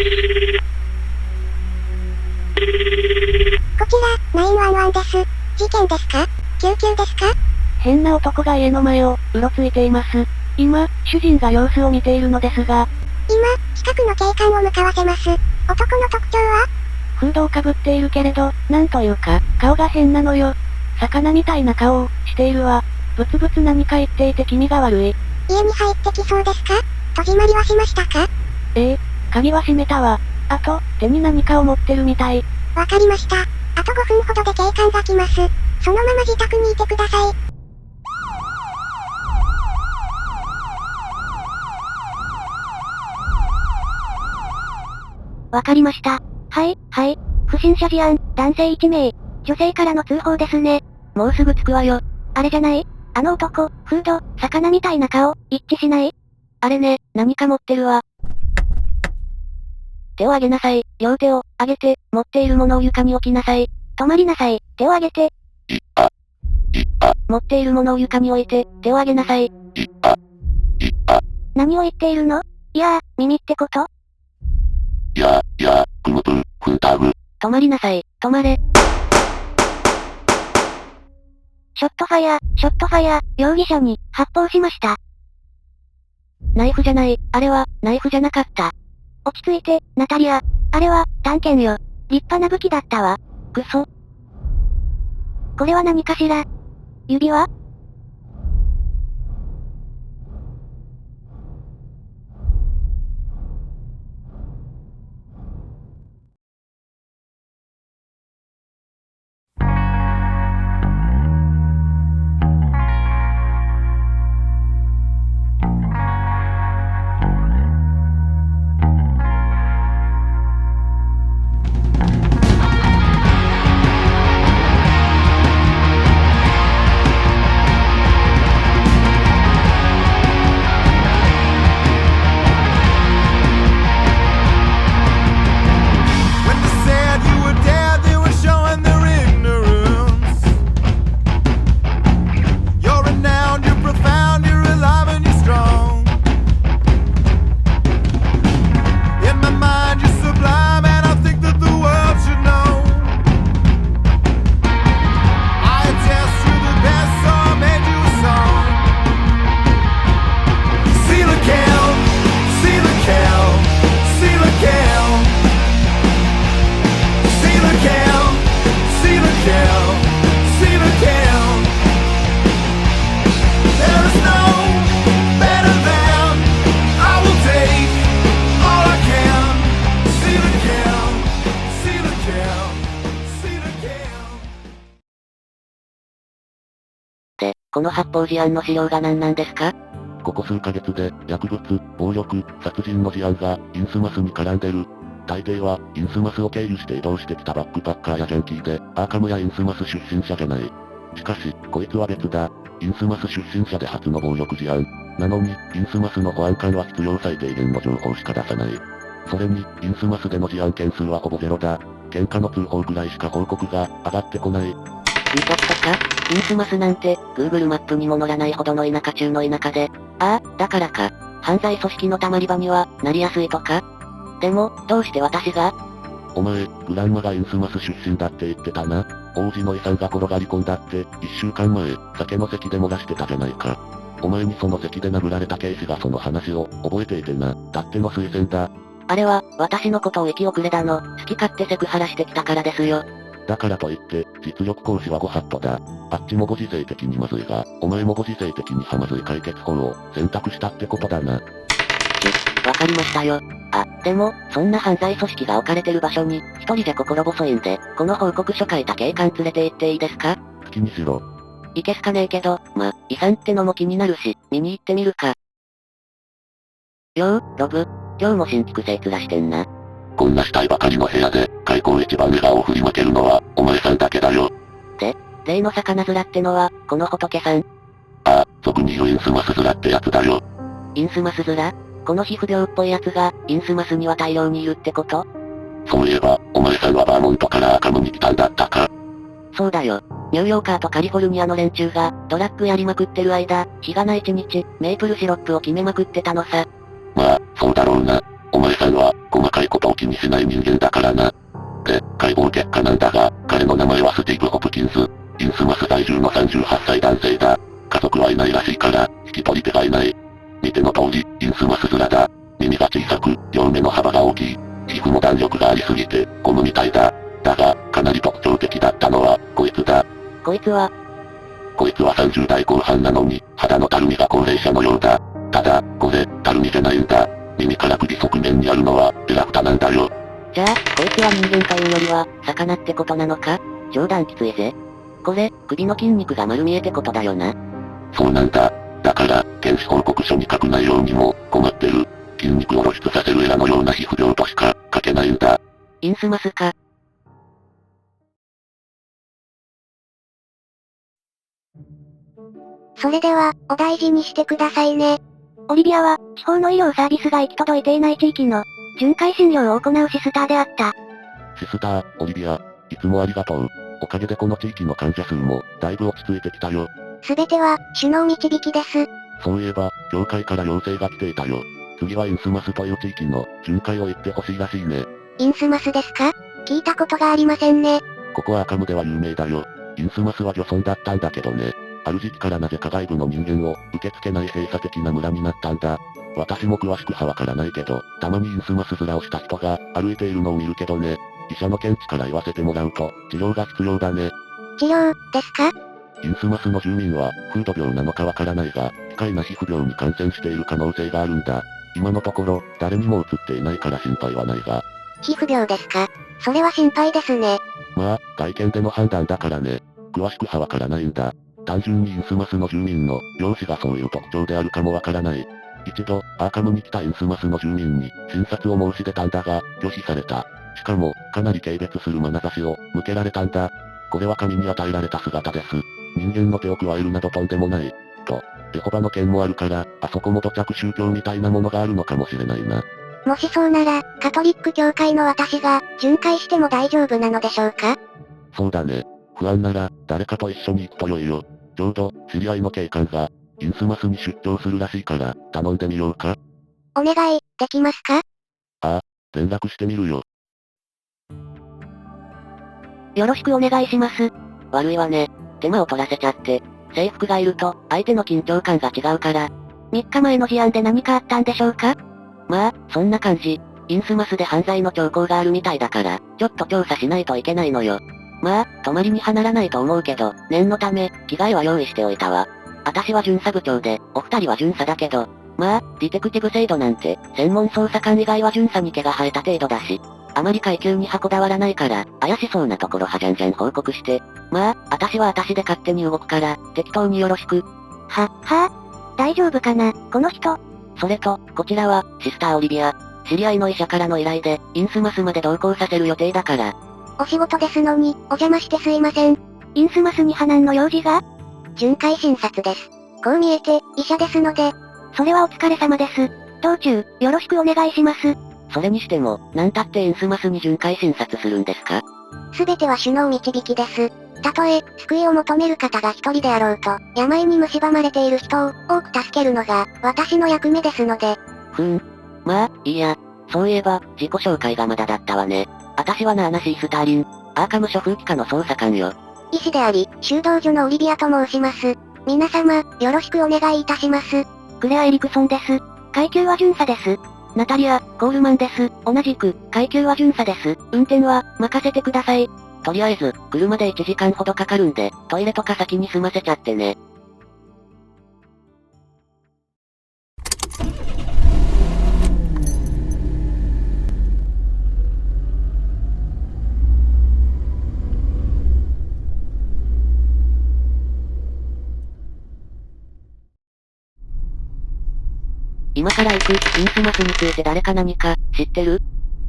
こちら、911です。事件ですか？救急ですか？変な男が家の前を、うろついています。今、主人が様子を見ているのですが。今、近くの警官を向かわせます。男の特徴は？フードをかぶっているけれど、なんというか、顔が変なのよ。魚みたいな顔を、しているわ。ブツブツ何か言っていて気味が悪い。家に入ってきそうですか？戸締まりはしましたか？鍵は閉めたわ。あと、手に何かを持ってるみたい。わかりました。あと5分ほどで警官が来ます。そのまま自宅にいてください。わかりました。はい。不審者事案、男性1名。女性からの通報ですね。もうすぐ着くわよ。あれじゃない？あの男、フード、魚みたいな顔、一致しない？あれね、何か持ってるわ。手を上げなさい。両手を、上げて、持っているものを床に置きなさい。止まりなさい。手を上げて。持っているものを床に置いて、手を上げなさい。何を言っているの？いやー、耳ってこと？クムプン、フンターグ。止まりなさい。止まれ。ショットファイヤー、容疑者に、発砲しました。ナイフじゃない、あれは、ナイフじゃなかった。落ち着いて、ナタリア。あれは、短剣よ。立派な武器だったわ。クソ。これは何かしら？指輪？この発砲事案の資料が何なんですか？ここ数ヶ月で、薬物、暴力、殺人の事案が、インスマスに絡んでる。大抵は、インスマスを経由して移動してきたバックパッカーやジャンキーで、アーカムやインスマス出身者じゃない。しかし、こいつは別だ。インスマス出身者で初の暴力事案。なのに、インスマスの保安官は必要最低限の情報しか出さない。それに、インスマスでの事案件数はほぼゼロだ。喧嘩の通報くらいしか報告が上がってこない。いいとったか？インスマスなんて、Google マップにも載らないほどの田舎中の田舎で。ああ、だからか。犯罪組織のたまり場には、なりやすいとか？でも、どうして私が？お前、グランマがインスマス出身だって言ってたな。王子の遺産が転がり込んだって、1週間前、酒の席で漏らしてたじゃないか。お前にその席で殴られた警視がその話を、覚えていてな。たっての推薦だ。あれは、私のことを生き遅れだの、好き勝手セクハラしてきたからですよ。だからといって、実力行使はご法度だ。あっちもご時世的にまずいが、お前もご時世的にはまずい解決法を選択したってことだな。わかりましたよ。あ、でも、そんな犯罪組織が置かれてる場所に、一人じゃ心細いんで、この報告書書いた警官連れて行っていいですか？好きにしろ。いけすかねえけど、遺産ってのも気になるし、見に行ってみるか。ロブ、今日も新規性面してんな。こんな死体ばかりの部屋で、開口一番笑顔を振りまけるのは、お前さんだけだよ。で、例の魚面ってのは、この仏さん？ああ、俗に言うインスマス面ってやつだよ。インスマス面？この皮膚病っぽいやつが、インスマスには大量にいるってこと？そういえば、お前さんはバーモントからアーカムに来たんだったか。そうだよ。ニューヨーカーとカリフォルニアの連中が、ドラッグやりまくってる間、日がない一日、メープルシロップを決めまくってたのさ。まあ、そうだろうな。お前さんは、細かいことを気にしない人間だからな。で、解剖結果なんだが、彼の名前はスティーブ・ホプキンス。インスマス在住の38歳男性だ。家族はいないらしいから、引き取り手がいない。見ての通り、インスマス面だ。耳が小さく、両目の幅が大きい。皮膚も弾力がありすぎて、ゴムみたいだ。だが、かなり特徴的だったのは、こいつだ。こいつは30代後半なのに、肌のたるみが高齢者のようだ。ただ、これ、たるみじゃないんだ。耳から首側面にあるのは、エラフタなんだよ。じゃあ、こいつは人間というよりは、魚ってことなのか？冗談きついぜ。これ、首の筋肉が丸見えってことだよな。そうなんだ。だから、検視報告書に書く内容にも、困ってる。筋肉を露出させるエラのような皮膚量としか、書けないんだ。インスマスか。それでは、お大事にしてくださいね。オリビアは、地方の医療サービスが行き届いていない地域の、巡回診療を行うシスターであった。シスター、オリビア、いつもありがとう。おかげでこの地域の患者数も、だいぶ落ち着いてきたよ。すべては、主の導きです。そういえば、教会から要請が来ていたよ。次はインスマスという地域の、巡回を行ってほしいらしいね。インスマスですか？聞いたことがありませんね。ここはアカムでは有名だよ。インスマスは漁村だったんだけどね。ある時期からなぜか外部の人間を受け付けない閉鎖的な村になったんだ。私も詳しくはわからないけど、たまにインスマス面をした人が歩いているのを見るけどね。医者の見地から言わせてもらうと、治療が必要だね。治療、ですか？インスマスの住民は、風土病なのかわからないが、奇怪な皮膚病に感染している可能性があるんだ。今のところ、誰にも移っていないから心配はないが。皮膚病ですか？それは心配ですね。まあ、外見での判断だからね。詳しくはわからないんだ。単純にインスマスの住民の、容姿がそういう特徴であるかもわからない。一度、アーカムに来たインスマスの住民に、診察を申し出たんだが、拒否された。しかも、かなり軽蔑する眼差しを、向けられたんだ。これは神に与えられた姿です。人間の手を加えるなどとんでもない。と、エホバの剣もあるから、あそこも土着宗教みたいなものがあるのかもしれないな。もしそうなら、カトリック教会の私が、巡回しても大丈夫なのでしょうか？そうだね。不安なら、誰かと一緒に行くと良いよ。ちょうど、知り合いの警官が、インスマスに出張するらしいから、頼んでみようか？お願い、できますか？ああ、連絡してみるよ。よろしくお願いします。悪いわね。手間を取らせちゃって。制服がいると、相手の緊張感が違うから。3日前の事案で何かあったんでしょうか？まあ、そんな感じ。インスマスで犯罪の兆候があるみたいだから、ちょっと調査しないといけないのよ。まあ、泊まりにはならないと思うけど、念のため、着替えは用意しておいたわ。私は巡査部長で、お二人は巡査だけど、まあ、ディテクティブ制度なんて、専門捜査官以外は巡査に毛が生えた程度だし、あまり階級にはこだわらないから、怪しそうなところはじゃんじゃん報告して。まあ、私は私で勝手に動くから、適当によろしく。はぁ？大丈夫かな、この人。それと、こちらは、シスターオリビア。知り合いの医者からの依頼で、インスマスまで同行させる予定だから。お仕事ですのに、お邪魔してすいません。インスマスに破難の用事が？巡回診察です。こう見えて、医者ですので。それはお疲れ様です。道中、よろしくお願いします。それにしても、なんたってインスマスに巡回診察するんですか？すべては主の導きです。たとえ、救いを求める方が一人であろうと、病に蝕まれている人を多く助けるのが、私の役目ですので。まあ、いいや。そういえば、自己紹介がまだだったわね。私はナーナシー・スターリン。アーカム処風機課の捜査官よ。医師であり、修道女のオリビアと申します。皆様、よろしくお願いいたします。クレア・エリクソンです。階級は巡査です。ナタリア・コールマンです。同じく、階級は巡査です。運転は、任せてください。とりあえず、車で1時間ほどかかるんで、トイレとか先に済ませちゃってね。今から行く、インスマスについて誰か何か、知ってる？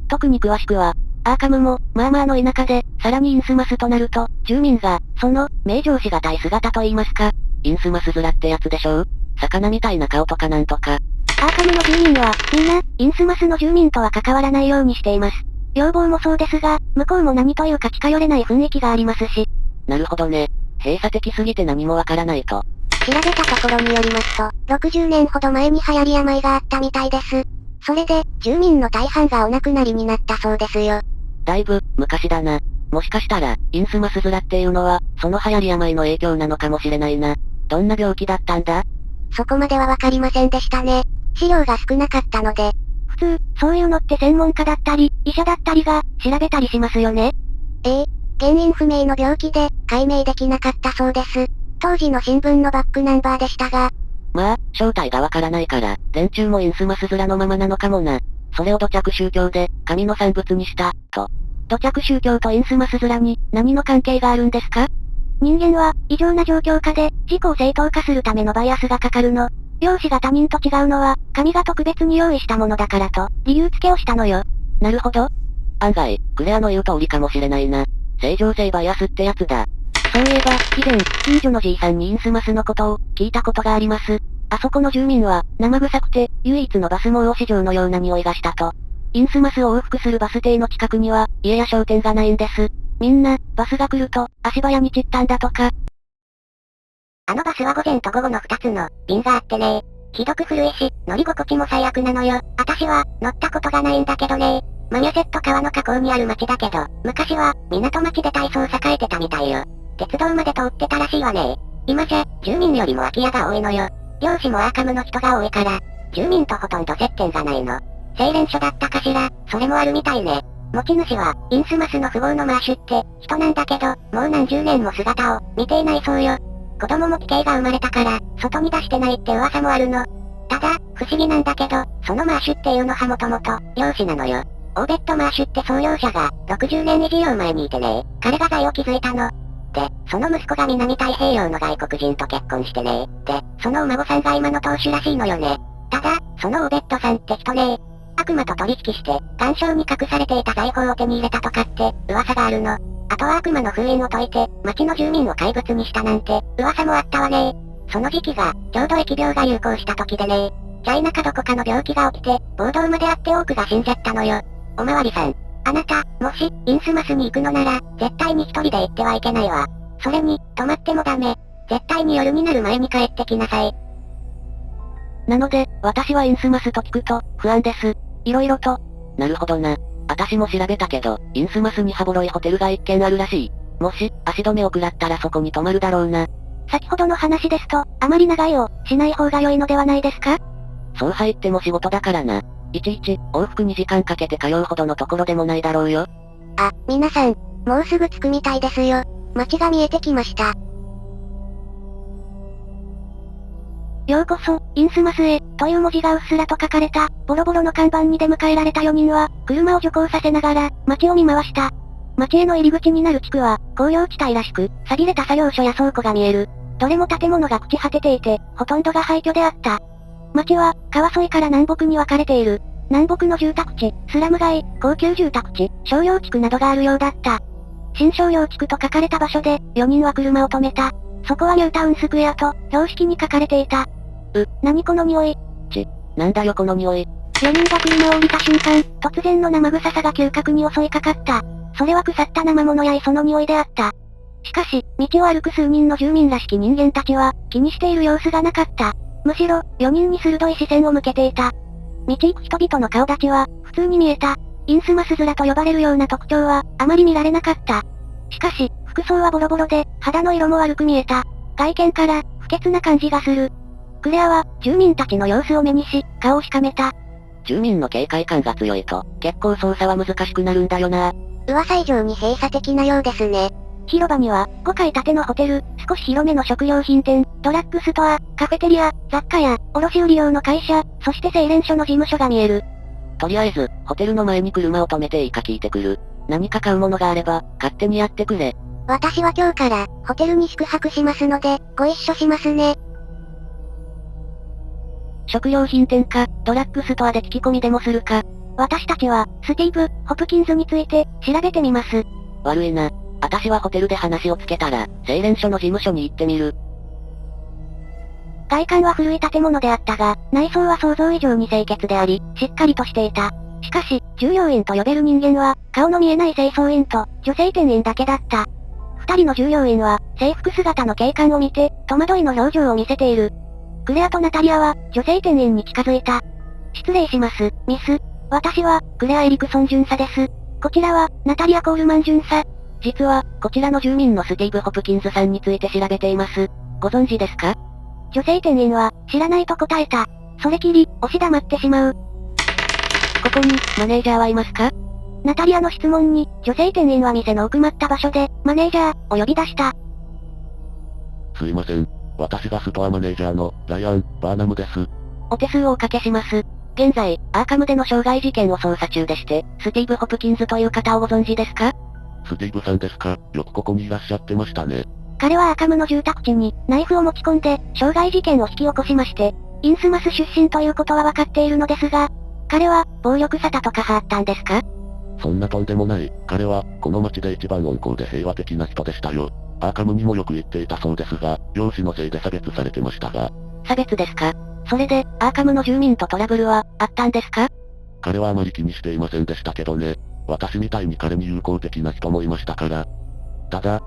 特に詳しくは、アーカムも、まあまあの田舎で、さらにインスマスとなると、住民が、その、名状しがたい姿と言いますか。インスマス面ってやつでしょ？魚みたいな顔とかなんとか。アーカムの住民は、みんな、インスマスの住民とは関わらないようにしています。要望もそうですが、向こうも何というか近寄れない雰囲気がありますし。なるほどね。閉鎖的すぎて何もわからないと。調べたところによりますと、60年ほど前に流行り病があったみたいです。それで、住民の大半がお亡くなりになったそうですよ。だいぶ、昔だな。もしかしたら、インスマス面っていうのは、その流行り病の影響なのかもしれないな。どんな病気だったんだ？そこまではわかりませんでしたね。資料が少なかったので。普通、そういうのって専門家だったり、医者だったりが、調べたりしますよね。原因不明の病気で、解明できなかったそうです。当時の新聞のバックナンバーでしたが。まあ、正体がわからないから、連中もインスマス面のままなのかもな。それを土着宗教で、神の産物にした、と。土着宗教とインスマス面に、何の関係があるんですか？人間は、異常な状況下で、自己を正当化するためのバイアスがかかるの。容姿が他人と違うのは、神が特別に用意したものだからと、理由付けをしたのよ。なるほど。案外、クレアの言う通りかもしれないな。正常性バイアスってやつだ。そういえば、以前、近所のじいさんにインスマスのことを、聞いたことがあります。あそこの住民は、生臭くて、唯一のバスも押し状のような匂いがしたと。インスマスを往復するバス停の近くには、家や商店がないんです。みんな、バスが来ると、足早に散ったんだとか。あのバスは午前と午後の2つの便があってね。ひどく古いし、乗り心地も最悪なのよ。私は、乗ったことがないんだけどね。マニャセット川の河口にある町だけど、昔は、港町で大層栄えてたみたいよ。鉄道まで通ってたらしいわね。今じゃ、住民よりも空き家が多いのよ。漁師もアーカムの人が多いから、住民とほとんど接点がないの。清廉所だったかしら、それもあるみたいね。持ち主は、インスマスの富豪のマーシュって、人なんだけど、もう何十年も姿を、見ていないそうよ。子供も奇形が生まれたから、外に出してないって噂もあるの。ただ、不思議なんだけど、そのマーシュっていうのはもともと、漁師なのよ。オーベット・マーシュって創業者が、60年以上前にいてね、彼が財を築いたの。で、その息子が南太平洋の外国人と結婚してね。で、そのお孫さんが今の当主らしいのよね。ただ、そのオーベットさんって人ね、悪魔と取引して、岩礁に隠されていた財宝を手に入れたとかって、噂があるの。あとは悪魔の封印を解いて、町の住民を怪物にしたなんて、噂もあったわね。その時期が、ちょうど疫病が流行した時でね。チャイナかどこかの病気が起きて、暴動まであって多くが死んじゃったのよ。おまわりさん。あなた、もし、インスマスに行くのなら、絶対に一人で行ってはいけないわ。それに、泊まってもダメ。絶対に夜になる前に帰ってきなさい。なので、私はインスマスと聞くと、不安です。色々と。なるほどな。私も調べたけど、インスマスに羽幌いホテルが一軒あるらしい。もし、足止めを食らったらそこに泊まるだろうな。先ほどの話ですと、あまり長居を、しない方が良いのではないですか？そう入っても仕事だからな。いちいち、往復2時間かけて通うほどのところでもないだろうよ。あ、皆さん、もうすぐ着くみたいですよ。街が見えてきました。ようこそ、インスマスへ、という文字がうっすらと書かれた、ボロボロの看板に出迎えられた4人は、車を徐行させながら、街を見回した。街への入り口になる地区は、工業地帯らしく、寂れた作業所や倉庫が見える。どれも建物が朽ち果てていて、ほとんどが廃墟であった。街は、川沿いから南北に分かれている。南北の住宅地、スラム街、高級住宅地、商用地区などがあるようだった。新商用地区と書かれた場所で、4人は車を止めた。そこはニュータウンスクエアと、標識に書かれていた。何この匂い。なんだよこの匂い。 4人が車を降りた瞬間、突然の生臭さが嗅覚に襲いかかった。それは腐った生物や磯の匂いであった。しかし、道を歩く数人の住民らしき人間たちは、気にしている様子がなかった。むしろ、4人に鋭い視線を向けていた。道行く人々の顔立ちは、普通に見えた。インスマス面と呼ばれるような特徴は、あまり見られなかった。しかし、服装はボロボロで、肌の色も悪く見えた。外見から、不潔な感じがする。クレアは、住民たちの様子を目にし、顔をしかめた。住民の警戒感が強いと、結構操作は難しくなるんだよな。噂以上に閉鎖的なようですね。広場には、5階建てのホテル、少し広めの食料品店、ドラッグストア、カフェテリア、雑貨屋、卸売用の会社、そして清廉所の事務所が見える。とりあえず、ホテルの前に車を止めていいか聞いてくる。何か買うものがあれば、勝手にやってくれ。私は今日から、ホテルに宿泊しますので、ご一緒しますね。食料品店か、ドラッグストアで聞き込みでもするか。私たちは、スティーブ・ホプキンズについて、調べてみます。悪いな。私はホテルで話をつけたら、清廉所の事務所に行ってみる。外観は古い建物であったが、内装は想像以上に清潔であり、しっかりとしていた。しかし、従業員と呼べる人間は、顔の見えない清掃員と、女性店員だけだった。二人の従業員は、制服姿の警官を見て、戸惑いの表情を見せている。クレアとナタリアは、女性店員に近づいた。失礼します、ミス。私は、クレア・エリクソン巡査です。こちらは、ナタリア・コールマン巡査。実は、こちらの住民のスティーブ・ホプキンズさんについて調べています。ご存知ですか？女性店員は、知らないと答えた。それきり、押し黙ってしまう。ここに、マネージャーはいますか？ナタリアの質問に、女性店員は店の奥まった場所で、マネージャー、を呼び出した。すいません。私がストアマネージャーの、ライアン・バーナムです。お手数をおかけします。現在、アーカムでの傷害事件を捜査中でして、スティーブ・ホプキンズという方をご存知ですか？スティーブさんですか？よくここにいらっしゃってましたね。彼はアーカムの住宅地に、ナイフを持ち込んで、傷害事件を引き起こしまして、インスマス出身ということは分かっているのですが、彼は、暴力沙汰とかはあったんですか？そんなとんでもない。彼は、この街で一番温厚で平和的な人でしたよ。アーカムにもよく行っていたそうですが、容姿のせいで差別されてましたが。差別ですか？それで、アーカムの住民とトラブルは、あったんですか？彼はあまり気にしていませんでしたけどね。私みたいに彼に友好的な人もいましたから。ただ、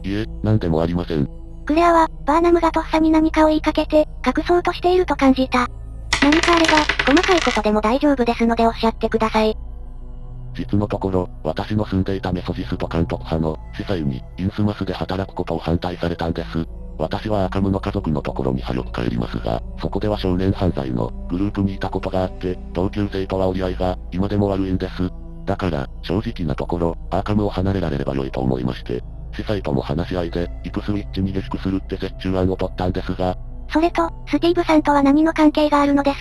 いえ、なんでもありません。クレアは、バーナムがとっさに何かを言いかけて、隠そうとしていると感じた。何かあれば、細かいことでも大丈夫ですのでおっしゃってください。実のところ、私の住んでいたメソジスト監督派の、司祭に、インスマスで働くことを反対されたんです。私はアーカムの家族のところに早く帰りますが、そこでは少年犯罪のグループにいたことがあって、同級生とは折り合いが、今でも悪いんです。だから、正直なところ、アーカムを離れられれば良いと思いまして、司祭とも話し合いで、イプスウィッチに下宿するって折衷案を取ったんですが、それと、スティーブさんとは何の関係があるのです？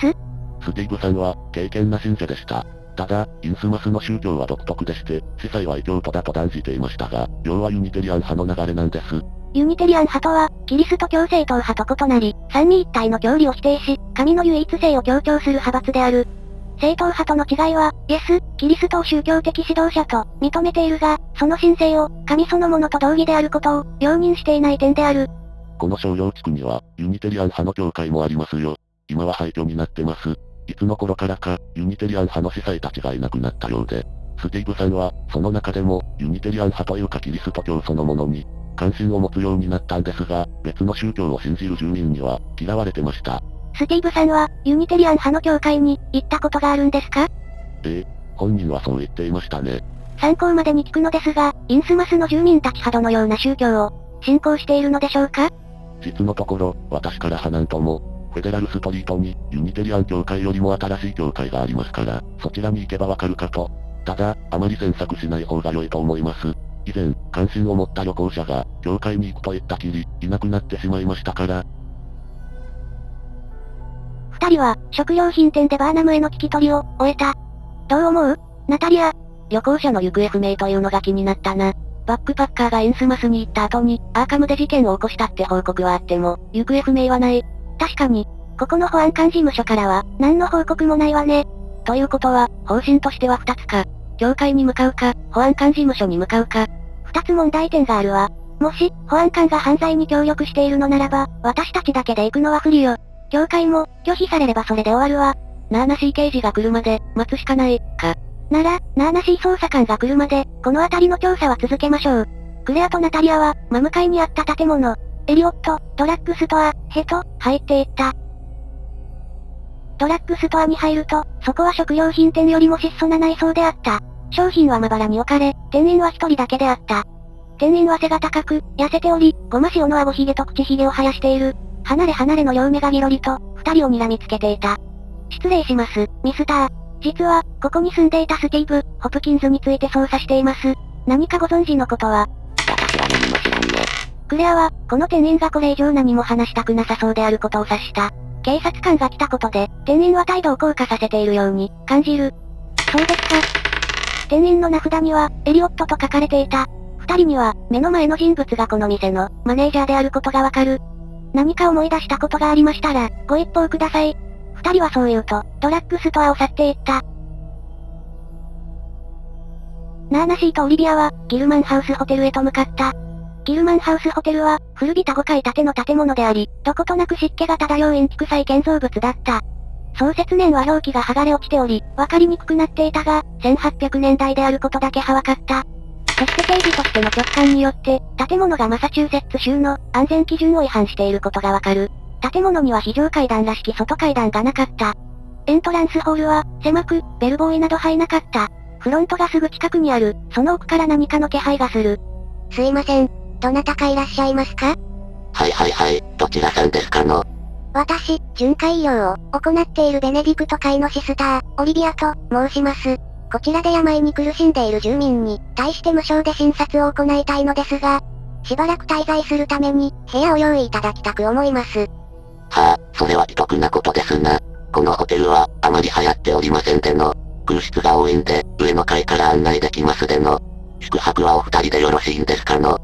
スティーブさんは、敬虔な信者でした。ただ、インスマスの宗教は独特でして、司祭は異教徒だと断じていましたが、要はユニテリアン派の流れなんです。ユニテリアン派とは、キリスト教正統派と異なり、三位一体の教理を否定し、神の唯一性を強調する派閥である。正統派との違いは、イエス、キリストを宗教的指導者と認めているが、その神性を、神そのものと同義であることを、容認していない点である。この商業地区には、ユニテリアン派の教会もありますよ。今は廃墟になってます。いつの頃からか、ユニテリアン派の司祭たちがいなくなったようで、スティーブさんは、その中でも、ユニテリアン派というかキリスト教そのものに、関心を持つようになったんですが、別の宗教を信じる住民には、嫌われてました。スティーブさんは、ユニテリアン派の教会に、行ったことがあるんですか？本人はそう言っていましたね。参考までに聞くのですが、インスマスの住民たち派どのような宗教を、信仰しているのでしょうか？実のところ、私から派なんとも、フェデラルストリートに、ユニテリアン教会よりも新しい教会がありますから、そちらに行けばわかるかと。ただ、あまり詮索しない方が良いと思います。以前、関心を持った旅行者が、教会に行くと言ったきり、いなくなってしまいましたから。二人は、食料品店でバーナムへの聞き取りを、終えた。どう思う？ナタリア。旅行者の行方不明というのが気になったな。バックパッカーがインスマスに行った後に、アーカムで事件を起こしたって報告はあっても、行方不明はない。確かに、ここの保安官事務所からは、何の報告もないわね。ということは、方針としては二つか。教会に向かうか、保安官事務所に向かうか。二つ問題点があるわ。もし、保安官が犯罪に協力しているのならば、私たちだけで行くのは不利よ。教会も、拒否されればそれで終わるわ。ナーナシー刑事が来るまで、待つしかない、か。なら、ナーナシー捜査官が来るまで、この辺りの調査は続けましょう。クレアとナタリアは、真向かいにあった建物、エリオット、ドラッグストア、へと、入っていった。ドラッグストアに入ると、そこは食料品店よりも質素な内装であった。商品はまばらに置かれ、店員は一人だけであった。店員は背が高く、痩せており、ごま塩の顎ひげと口ひげを生やしている。離れの両目がギロリと、二人を睨みつけていた。失礼します、ミスター。実は、ここに住んでいたスティーブ・ホプキンズについて捜査しています。何かご存知のことは？私は何も知らんね。クレアは、この店員がこれ以上何も話したくなさそうであることを察した。警察官が来たことで、店員は態度を硬化させているように、感じる。そうですか。店員の名札には、エリオットと書かれていた。二人には、目の前の人物がこの店の、マネージャーであることがわかる。何か思い出したことがありましたら、ご一報ください。二人はそう言うと、ドラッグストアを去っていった。ナーナシーとオリビアは、ギルマンハウスホテルへと向かった。ギルマンハウスホテルは、古びた5階建ての建物であり、どことなく湿気が漂う陰気臭い建造物だった。創設年は表記が剥がれ落ちており、わかりにくくなっていたが、1800年代であることだけはわかった。そして警備としての直感によって、建物がマサチューセッツ州の安全基準を違反していることがわかる。建物には非常階段らしき外階段がなかった。エントランスホールは、狭く、ベルボーイなど入なかった。フロントがすぐ近くにある、その奥から何かの気配がする。すいません。どなたかいらっしゃいますか？はい、どちらさんですかの？私、巡回医療を行っているベネディクト界のシスター、オリビアと申します。こちらで病に苦しんでいる住民に対して無償で診察を行いたいのですが、しばらく滞在するために部屋を用意いただきたく思います。はあ、それは奇特なことですな。このホテルはあまり流行っておりませんでの。空室が多いんで、上の階から案内できますでの。宿泊はお二人でよろしいんですかの？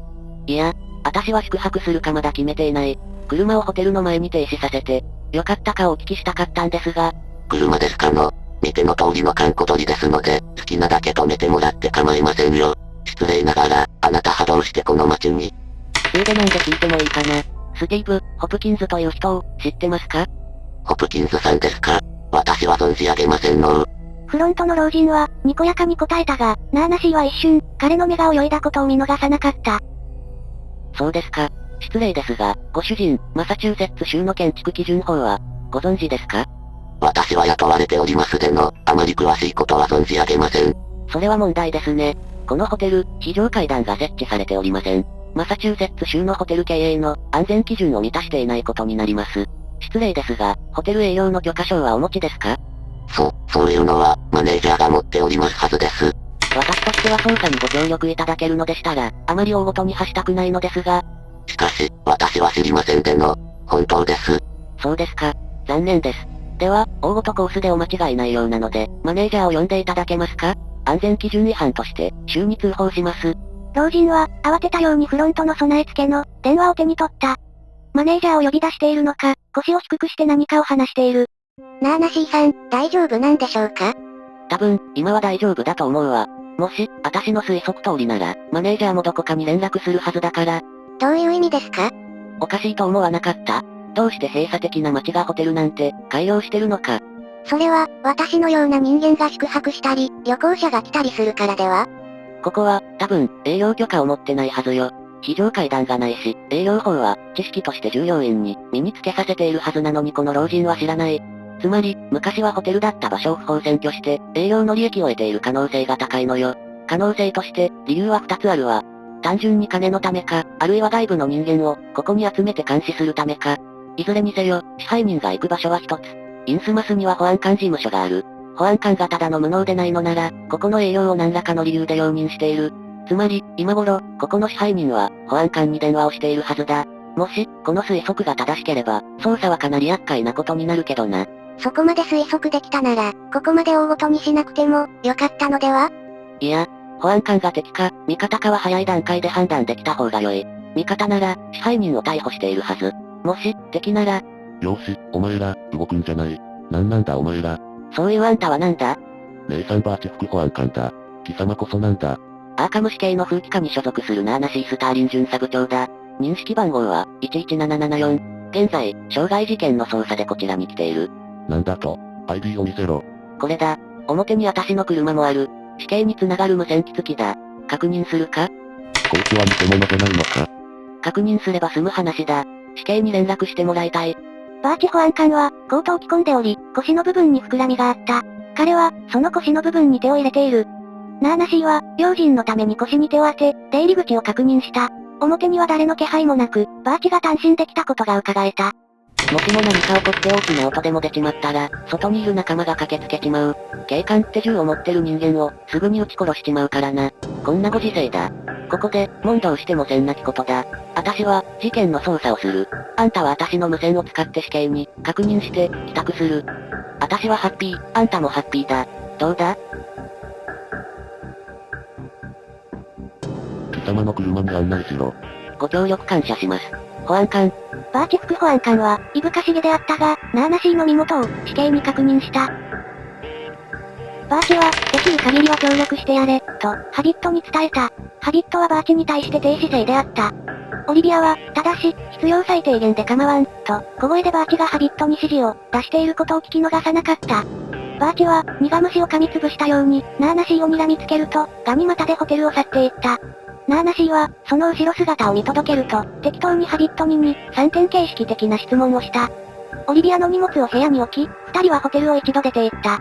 いや、私は宿泊するかまだ決めていない。車をホテルの前に停止させて、よかったかお聞きしたかったんですが。車ですかの？見ての通りの閑古鳥ですので、好きなだけ止めてもらって構いませんよ。失礼ながら、あなたはどうしてこの街に？ついでなんで聞いてもいいかな。スティーブ・ホプキンズという人を知ってますか？ホプキンズさんですか？私は存じ上げませんの。フロントの老人は、にこやかに答えたが、ナーナシーは一瞬、彼の目が泳いだことを見逃さなかった。そうですか。失礼ですが、ご主人、マサチューセッツ州の建築基準法は、ご存知ですか？私は雇われておりますでの、あまり詳しいことは存じ上げません。それは問題ですね。このホテル、非常階段が設置されておりません。マサチューセッツ州のホテル経営の安全基準を満たしていないことになります。失礼ですが、ホテル営業の許可証はお持ちですか？そういうのは、マネージャーが持っておりますはずです。私としては捜査にご協力いただけるのでしたら、あまり大ごとに発したくないのですが。しかし、私は知りませんでの、本当です。そうですか。残念です。では、大ごとコースでお間違いないようなので、マネージャーを呼んでいただけますか？安全基準違反として、州に通報します。老人は、慌てたようにフロントの備え付けの、電話を手に取った。マネージャーを呼び出しているのか、腰を低くして何かを話している。ナーナシーさん、大丈夫なんでしょうか？多分、今は大丈夫だと思うわ。もし、私の推測通りなら、マネージャーもどこかに連絡するはずだから。どういう意味ですか？おかしいと思わなかった？どうして閉鎖的な街がホテルなんて、開業してるのか。それは、私のような人間が宿泊したり、旅行者が来たりするからでは？ここは、多分、営業許可を持ってないはずよ。非常階段がないし、営業法は、知識として従業員に身につけさせているはずなのにこの老人は知らない。つまり、昔はホテルだった場所を不法占拠して、営業の利益を得ている可能性が高いのよ。可能性として、理由は2つあるわ。単純に金のためか、あるいは外部の人間を、ここに集めて監視するためか。いずれにせよ、支配人が行く場所は一つ。インスマスには保安官事務所がある。保安官がただの無能でないのなら、ここの営業を何らかの理由で容認している。つまり、今頃、ここの支配人は、保安官に電話をしているはずだ。もし、この推測が正しければ、捜査はかなり厄介なことになるけどな。そこまで推測できたなら、ここまで大ごとにしなくても、よかったのでは？いや、保安官が敵か、味方かは早い段階で判断できた方が良い。味方なら、支配人を逮捕しているはず。もし、敵なら。よし、お前ら、動くんじゃない。なんだお前ら。そういうあんたはなんだ？姉さんバーチ副保安官だ。貴様こそなんだ。アーカム市警の風紀課に所属するナーナシー・スターリン巡査部長だ。認識番号は、11774。現在、傷害事件の捜査でこちらに来ている。なんだと、ID を見せろ。これだ。表に私の車もある。死刑につながる無線機付きだ。確認するか？こいつは偽物じゃないのか？確認すれば済む話だ。死刑に連絡してもらいたい。バーチ保安官は、コートを着込んでおり、腰の部分に膨らみがあった。彼は、その腰の部分に手を入れている。ナーナシーは、用心のために腰に手を当て、出入り口を確認した。表には誰の気配もなく、バーチが単身できたことが伺えた。もしも何か起こって大きな音でも出ちまったら、外にいる仲間が駆けつけちまう。警官って銃を持ってる人間を、すぐに撃ち殺しちまうからな。こんなご時世だ。ここで、問答してもせんなきことだ。私は、事件の捜査をする。あんたは私の無線を使って死刑に、確認して、帰宅する。私はハッピー、あんたもハッピーだ。どうだ？貴様の車に案内しろ。ご協力感謝します。保安官。バーチ副保安官は、いぶかしげであったが、ナーナシーの身元を、死刑に確認した。バーチは、できる限りは協力してやれ、と、ハビットに伝えた。ハビットはバーチに対して低姿勢であった。オリビアは、ただし、必要最低限で構わん、と、小声でバーチがハビットに指示を、出していることを聞き逃さなかった。バーチは、苦虫を噛みつぶしたように、ナーナシーを睨みつけると、ガニ股でホテルを去っていった。ナーナシーは、その後ろ姿を見届けると、適当にハビット2に、3点形式的な質問をした。オリビアの荷物を部屋に置き、二人はホテルを一度出て行った。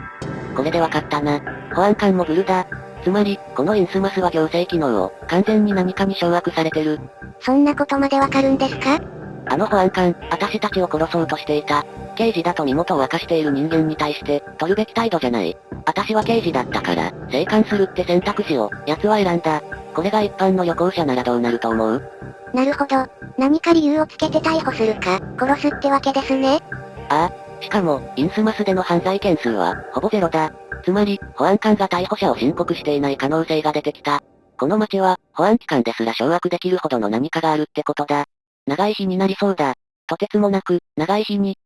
これでわかったな。保安官もグルだ。つまり、このインスマスは行政機能を、完全に何かに掌握されてる。そんなことまでわかるんですか？あの保安官、私たちを殺そうとしていた。刑事だと身元を明かしている人間に対して、取るべき態度じゃない。私は刑事だったから、生還するって選択肢を、奴は選んだ。これが一般の旅行者ならどうなると思う？なるほど。何か理由をつけて逮捕するか、殺すってわけですね。ああ。しかも、インスマスでの犯罪件数は、ほぼゼロだ。つまり、保安官が逮捕者を申告していない可能性が出てきた。この街は、保安機関ですら掌握できるほどの何かがあるってことだ。長い日になりそうだ。とてつもなく、長い日に、